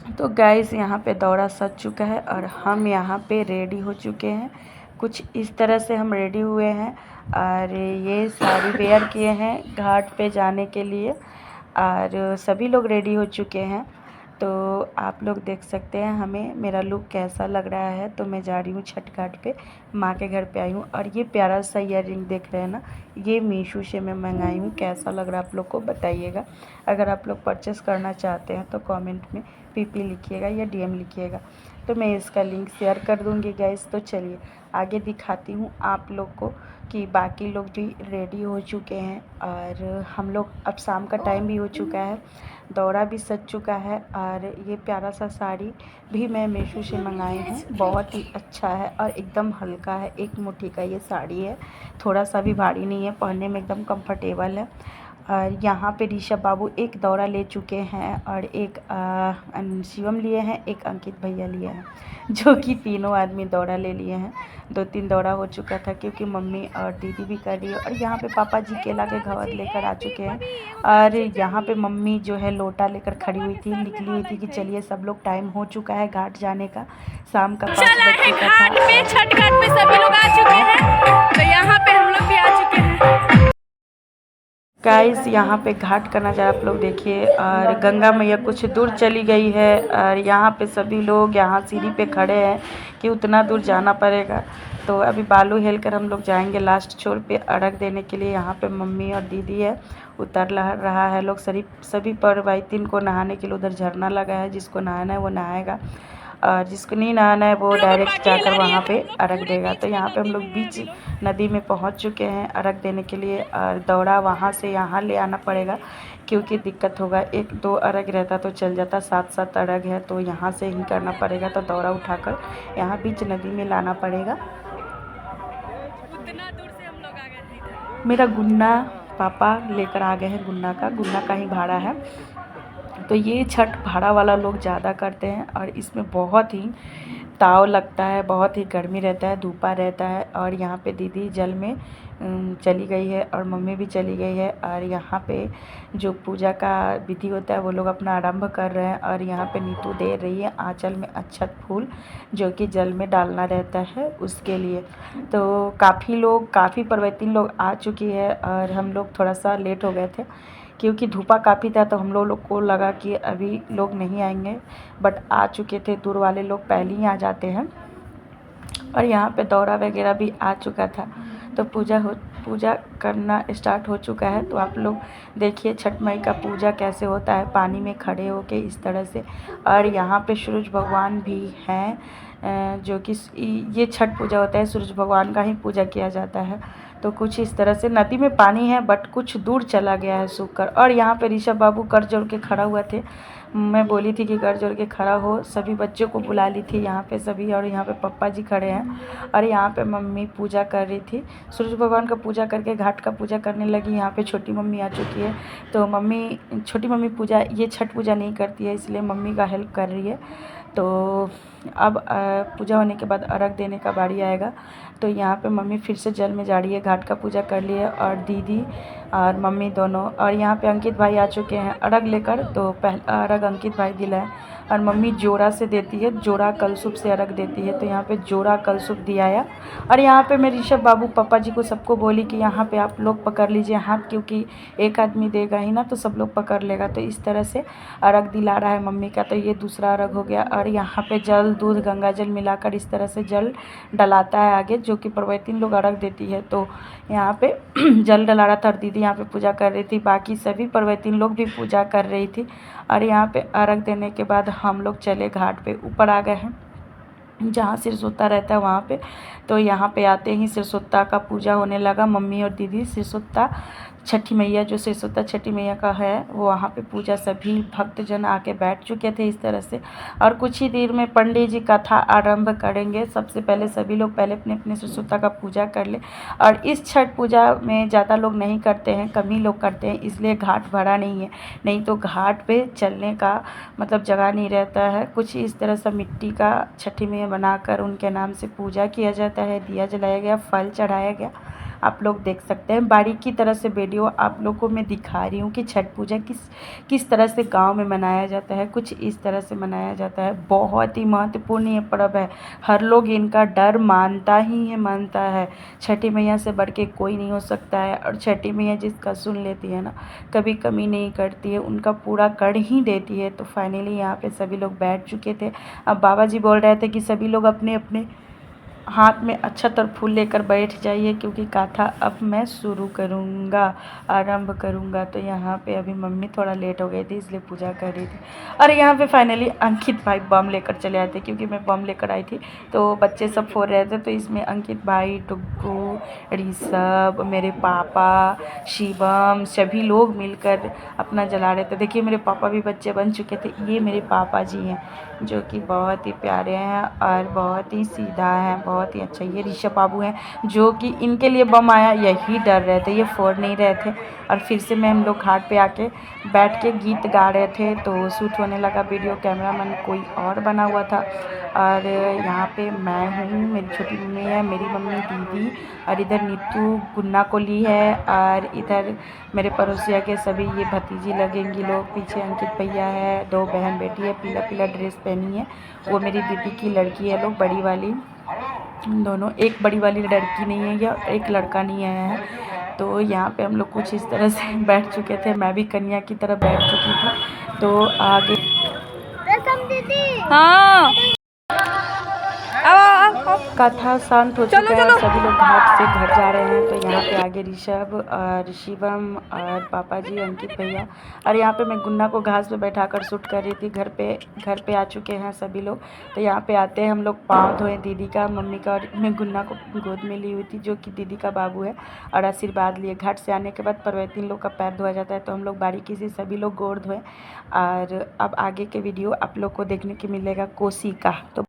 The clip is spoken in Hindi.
तो गाइस यहाँ पे दौरा सज चुका है और हम यहाँ पे रेडी हो चुके हैं। कुछ इस तरह से हम रेडी हुए हैं और ये साड़ी वेयर किए हैं घाट पे जाने के लिए और सभी लोग रेडी हो चुके हैं। तो आप लोग देख सकते हैं हमें मेरा लुक कैसा लग रहा है। तो मैं जा रही हूँ छठ घाट पे, माँ के घर पे आई हूँ। और ये प्यारा सा ईयर रिंग देख रहे हैं ना, ये मीशो से मैं मंगाई हूँ। कैसा लग रहा है आप लोग को बताइएगा। अगर आप लोग परचेस करना चाहते हैं तो कमेंट में PP लिखिएगा या DM लिखिएगा, तो मैं इसका लिंक शेयर कर दूँगी गाइस। तो चलिए आगे दिखाती हूँ आप लोग को कि बाकी लोग भी रेडी हो चुके हैं और हम लोग अब शाम का टाइम भी हो चुका है, दौरा भी सज चुका है। और ये प्यारा सा साड़ी भी मैं मीशो से मंगाई हूँ, बहुत ही अच्छा है और एकदम हल्का है। 1 मुट्ठी का ये साड़ी है, थोड़ा सा भी भारी नहीं है, पहनने में एकदम कंफर्टेबल है। और यहाँ पे ऋषभ बाबू एक दौरा ले चुके हैं और एक शिवम लिए हैं, एक अंकित भैया लिए हैं, जो कि तीनों आदमी दौरा ले लिए हैं। 2-3 दौरा हो चुका था क्योंकि मम्मी और दीदी भी कर रही है। और यहाँ पे पापा जी केला के घवर लेकर आ चुके हैं और यहाँ पे मम्मी जो है लोटा लेकर खड़ी हुई थी, निकली हुई थी कि चलिए सब लोग, टाइम हो चुका है घाट जाने का। शाम का 5 बजे का घाट पे, छठ घाट पे सभी लोग आ चुके हैं, तो यहाँ पे हम लोग भी आ चुके हैं। गाइस यहाँ पे घाट का नज़ारा आप लोग देखिए। और गंगा मैया कुछ दूर चली गई है और यहाँ पे सभी लोग यहाँ सीढ़ी पे खड़े हैं कि उतना दूर जाना पड़ेगा। तो अभी बालू हिल कर हम लोग जाएंगे लास्ट छोर पे अर्घ देने के लिए। यहाँ पे मम्मी और दीदी है, उतर रहा है लोग। सभी परवाइतिन को नहाने के लिए उधर झरना लगा है, जिसको नहाना है वो नहाएगा और जिसको नहीं नहाना है वो डायरेक्ट जाकर वहाँ पे अर्घ देगा। तो यहाँ पे हम लोग बीच नदी में पहुँच चुके हैं अर्घ देने के लिए। और दौड़ा वहाँ से यहाँ ले आना पड़ेगा क्योंकि दिक्कत होगा, 1-2 अर्घ रहता तो चल जाता, 7-7 अर्घ है तो यहाँ से ही करना पड़ेगा। तो दौड़ा उठाकर यहाँ बीच नदी में लाना पड़ेगा। उतना दूर से हम लोग आ गए थे। मेरा गुन्ना पापा लेकर आ गए हैं, गुन्ना का ही भाड़ा है। तो ये छठ भाड़ा वाला लोग ज़्यादा करते हैं और इसमें बहुत ही ताव लगता है, बहुत ही गर्मी रहता है, धूपा रहता है। और यहाँ पे दीदी जल में चली गई है और मम्मी भी चली गई है। और यहाँ पे जो पूजा का विधि होता है वो लोग अपना आरंभ कर रहे हैं। और यहाँ पे नीतू दे रही है आंचल में अक्षत फूल, जो कि जल में डालना रहता है उसके लिए। तो काफ़ी परवैतीन लोग आ चुकी है और हम लोग थोड़ा सा लेट हो गए थे क्योंकि धूपा काफ़ी था। तो हम लोग को लगा कि अभी लोग नहीं आएंगे, बट आ चुके थे, दूर वाले लोग पहले ही आ जाते हैं। और यहाँ पे दौरा वगैरह भी आ चुका था, तो पूजा करना स्टार्ट हो चुका है। तो आप लोग देखिए छठ माई का पूजा कैसे होता है, पानी में खड़े होके इस तरह से। और यहाँ पे सूरज भगवान भी हैं, जो कि ये छठ पूजा होता है, सूरज भगवान का ही पूजा किया जाता है। तो कुछ इस तरह से नदी में पानी है बट कुछ दूर चला गया है सूखकर। और यहाँ पे ऋषभ बाबू कर जोड़ के खड़ा हुआ थे, मैं बोली थी कि कर जोड़ के खड़ा हो, सभी बच्चों को बुला ली थी यहाँ पे सभी। और यहाँ पे पप्पा जी खड़े हैं और यहाँ पे मम्मी पूजा कर रही थी, सूरज भगवान का पूजा करके घाट का पूजा करने लगी। यहाँ पे छोटी मम्मी आ चुकी है, तो छोटी मम्मी पूजा, ये छठ पूजा नहीं करती है इसलिए मम्मी का हेल्प कर रही है। तो अब पूजा होने के बाद अर्घ देने का बारी आएगा। तो यहाँ पे मम्मी फिर से जल में जा रही है, घाट का पूजा कर लिए और दीदी और मम्मी दोनों। और यहाँ पे अंकित भाई आ चुके हैं अर्घ लेकर, तो पहला अर्घ अंकित भाई दिलाए और मम्मी जोड़ा से देती है, जोड़ा कलशुभ से अर्घ देती है। तो यहाँ पे जोड़ा कलशुभ दियाया। और यहाँ पे मैं ऋषभ बाबू पापा जी को सबको बोली कि यहाँ पे आप लोग पकड़ लीजिए हाथ, क्योंकि एक आदमी देगा ही ना तो सब लोग पकड़ लेगा। तो इस तरह से अर्घ दिला रहा है मम्मी का। तो ये दूसरा अर्घ हो गया। और यहाँ पे जल, दूध, गंगा जल मिलाकर इस तरह से जल डलाता है आगे, जो कि परवैतीन लोग अर्घ देती है। तो यहाँ पे जल डला रहा था और दीदी यहाँ पे पूजा कर रही थी, बाकी सभी परवैतीन लोग भी पूजा कर रही थी। और यहाँ पे अर्घ देने के बाद हम लोग चले घाट पे, ऊपर आ गए हैं जहाँ सिरसोता रहता है वहाँ पे। तो यहाँ पे आते ही सिरसोता का पूजा होने लगा। मम्मी और दीदी सिरसोता छठी मैया, जो सिरसोता छठी मैया का है, वो वहाँ पे पूजा, सभी भक्तजन आके बैठ चुके थे इस तरह से। और कुछ ही देर में पंडित जी कथा आरंभ करेंगे। सबसे पहले सभी लोग पहले अपने अपने सिरसोता का पूजा कर ले। और इस छठ पूजा में ज़्यादा लोग नहीं करते हैं, कम ही लोग करते हैं, इसलिए घाट भरा नहीं है। नहीं तो घाट पे चलने का मतलब जगह नहीं रहता है। कुछ इस तरह से मिट्टी का छठी मैया बनाकर उनके नाम से पूजा किया जाता है, दिया जलाया गया, फल चढ़ाया गया आप लोग देख सकते हैं। बारीकी तरह से वीडियो आप लोग को मैं दिखा रही हूँ कि छठ पूजा किस तरह से गांव में मनाया जाता है। कुछ इस तरह से मनाया जाता है। बहुत ही महत्वपूर्ण ये पर्व है। हर लोग इनका डर मानता है। छठी मैया से बढ़ के कोई नहीं हो सकता है। और छठी मैया जिसका सुन लेती है ना, कभी कमी नहीं करती है, उनका पूरा कर ही देती है। तो फाइनली यहाँ पे सभी लोग बैठ चुके थे। अब बाबा जी बोल रहे थे कि सभी लोग अपने अपने हाथ में अक्षत और फूल लेकर बैठ जाइए, क्योंकि गाथा अब मैं शुरू करूँगा, आरंभ करूँगा। तो यहाँ पे अभी मम्मी थोड़ा लेट हो गई थी, इसलिए पूजा कर रही थी। और यहाँ पे फाइनली अंकित भाई बम लेकर चले आए थे, क्योंकि मैं बम लेकर आई थी तो बच्चे सब फोड़ रहे थे। तो इसमें अंकित भाई, टुग्गू, ऋषभ, मेरे पापा, शिवम, सभी लोग मिलकर अपना जला रहे थे। देखिए मेरे पापा भी बच्चे बन चुके थे। ये मेरे पापा जी हैं, जो कि बहुत ही प्यारे हैं और बहुत ही सीधा है, बहुत ही अच्छा। ये ऋषभ बाबू हैं, जो कि इनके लिए बम आया यही डर रहे थे, ये फोड़ नहीं रहे थे। और फिर से मैं हम लोग घाट पे आके बैठ के गीत गा रहे थे, तो शूट होने लगा वीडियो। कैमरामैन कोई और बना हुआ था। और यहाँ पे मैं हूँ, मेरी छोटी मम्मी है, मेरी मम्मी, दीदी, और इधर नीतू गुन्ना को ली है। और इधर मेरे पड़ोसिया के सभी ये भतीजी लगेंगी लोग। पीछे अंकित भैया है, 2 बहन बेटी है, पीला पीला ड्रेस पहनी है, वो मेरी दीदी की लड़की है। लोग बड़ी वाली दोनों, एक बड़ी वाली लड़की नहीं है या एक लड़का नहीं आया है। तो यहाँ पे हम लोग कुछ इस तरह से बैठ चुके थे। मैं भी कन्या की तरह बैठ चुकी थी। तो आगे हाँ कथा शांत हो चुका है, सभी लोग घाट से घर जा रहे हैं। तो यहाँ पे आगे ऋषभ और शिवम और पापा जी, अंकित भैया। और यहाँ पे मैं गुन्ना को घास पे बैठाकर शूट कर रही थी। घर पे आ चुके हैं सभी लोग। तो यहाँ पे आते हैं हम लोग पाँव धोए, दीदी का, मम्मी का, और मैं गुन्ना को गोद में ली हुई थी, जो कि दीदी का बाबू है, और आशीर्वाद लिए। घाट से आने के बाद परवैतीन लोग का पैर धोया जाता है, तो हम लोग बारीकी से सभी लोग गोड़ धोए। और अब आगे के वीडियो आप लोग को देखने को मिलेगा कोसी का। तो